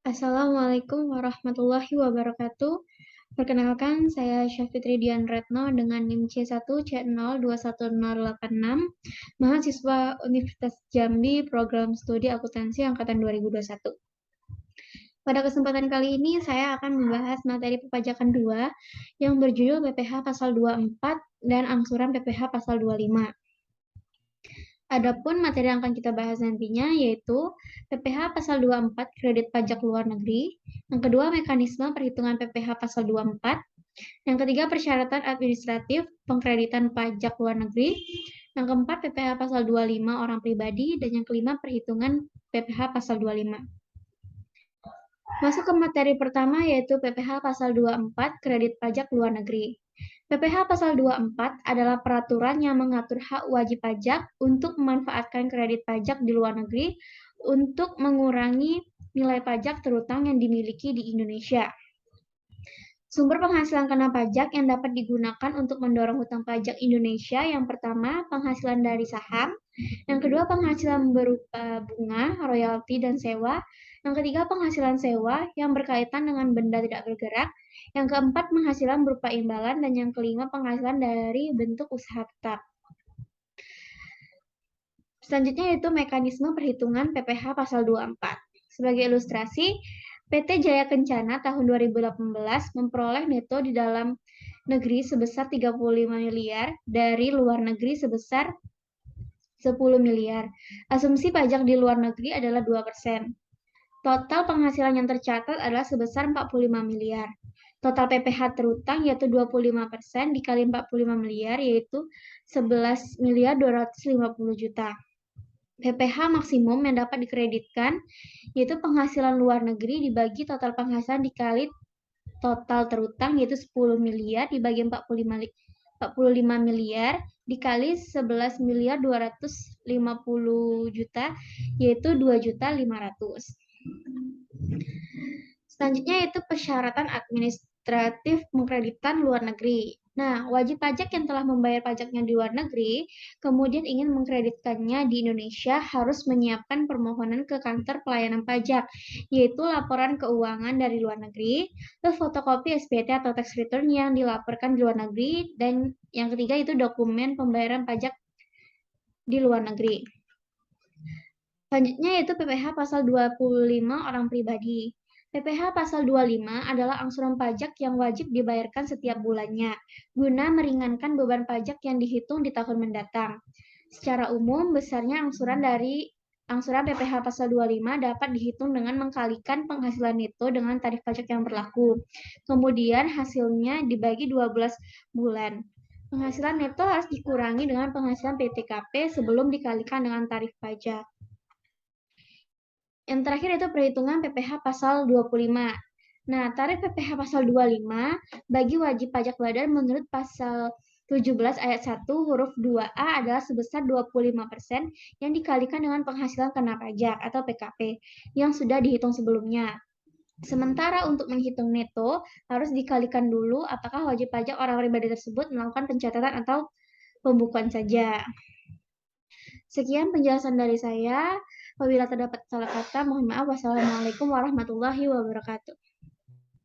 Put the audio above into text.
Assalamualaikum warahmatullahi wabarakatuh. Perkenalkan, saya Syafitri Dian Retno dengan NIM C1C021086, mahasiswa Universitas Jambi, Program Studi Akuntansi Angkatan 2021. Pada kesempatan kali ini, saya akan membahas materi perpajakan 2 yang berjudul PPh Pasal 24 dan Angsuran PPh Pasal 25. Adapun materi yang akan kita bahas nantinya yaitu PPh Pasal 24 kredit pajak luar negeri, yang kedua mekanisme perhitungan PPh Pasal 24, yang ketiga persyaratan administratif pengkreditan pajak luar negeri, yang keempat PPh Pasal 25 orang pribadi, dan yang kelima perhitungan PPh Pasal 25. Masuk ke materi pertama yaitu PPh Pasal 24 kredit pajak luar negeri. PPh Pasal 24 adalah peraturan yang mengatur hak wajib pajak untuk memanfaatkan kredit pajak di luar negeri untuk mengurangi nilai pajak terutang yang dimiliki di Indonesia. Sumber penghasilan kena pajak yang dapat digunakan untuk mendorong hutang pajak Indonesia yang pertama, penghasilan dari saham, yang kedua, penghasilan berupa bunga, royalti, dan sewa, yang ketiga, penghasilan sewa yang berkaitan dengan benda tidak bergerak, yang keempat, penghasilan berupa imbalan, dan yang kelima, penghasilan dari bentuk usaha tetap. Selanjutnya yaitu mekanisme perhitungan PPh Pasal 24. Sebagai ilustrasi, PT Jaya Kencana tahun 2018 memperoleh neto di dalam negeri sebesar 35 miliar, dari luar negeri sebesar 10 miliar. Asumsi pajak di luar negeri adalah 2%. Total penghasilan yang tercatat adalah sebesar 45 miliar. Total PPh terutang yaitu 25% dikali 45 miliar yaitu 11 miliar 250 juta. PPh maksimum yang dapat dikreditkan yaitu penghasilan luar negeri dibagi total penghasilan dikali total terutang yaitu 10 miliar dibagi 45 miliar dikali 11 miliar 250 juta yaitu 2.500.000. Selanjutnya yaitu persyaratan administratif pengkreditan luar negeri. Nah, wajib pajak yang telah membayar pajaknya di luar negeri, kemudian ingin mengkreditkannya di Indonesia harus menyiapkan permohonan ke kantor pelayanan pajak, yaitu laporan keuangan dari luar negeri, terus fotokopi SPT atau tax return yang dilaporkan di luar negeri, dan yang ketiga itu dokumen pembayaran pajak di luar negeri. Selanjutnya yaitu PPh Pasal 25 orang pribadi. PPh Pasal 25 adalah angsuran pajak yang wajib dibayarkan setiap bulannya, guna meringankan beban pajak yang dihitung di tahun mendatang. Secara umum, besarnya angsuran PPh Pasal 25 dapat dihitung dengan mengkalikan penghasilan neto dengan tarif pajak yang berlaku. Kemudian hasilnya dibagi 12 bulan. Penghasilan neto harus dikurangi dengan penghasilan PTKP sebelum dikalikan dengan tarif pajak. Yang terakhir itu perhitungan PPh Pasal 25. Nah, tarif PPh Pasal 25 bagi wajib pajak badan menurut Pasal 17 ayat 1 huruf 2A adalah sebesar 25% yang dikalikan dengan penghasilan kena pajak atau PKP yang sudah dihitung sebelumnya. Sementara untuk menghitung neto, harus dikalikan dulu apakah wajib pajak orang pribadi tersebut melakukan pencatatan atau pembukuan saja. Sekian penjelasan dari saya. Apabila terdapat salah kata, mohon maaf. Wassalamualaikum warahmatullahi wabarakatuh.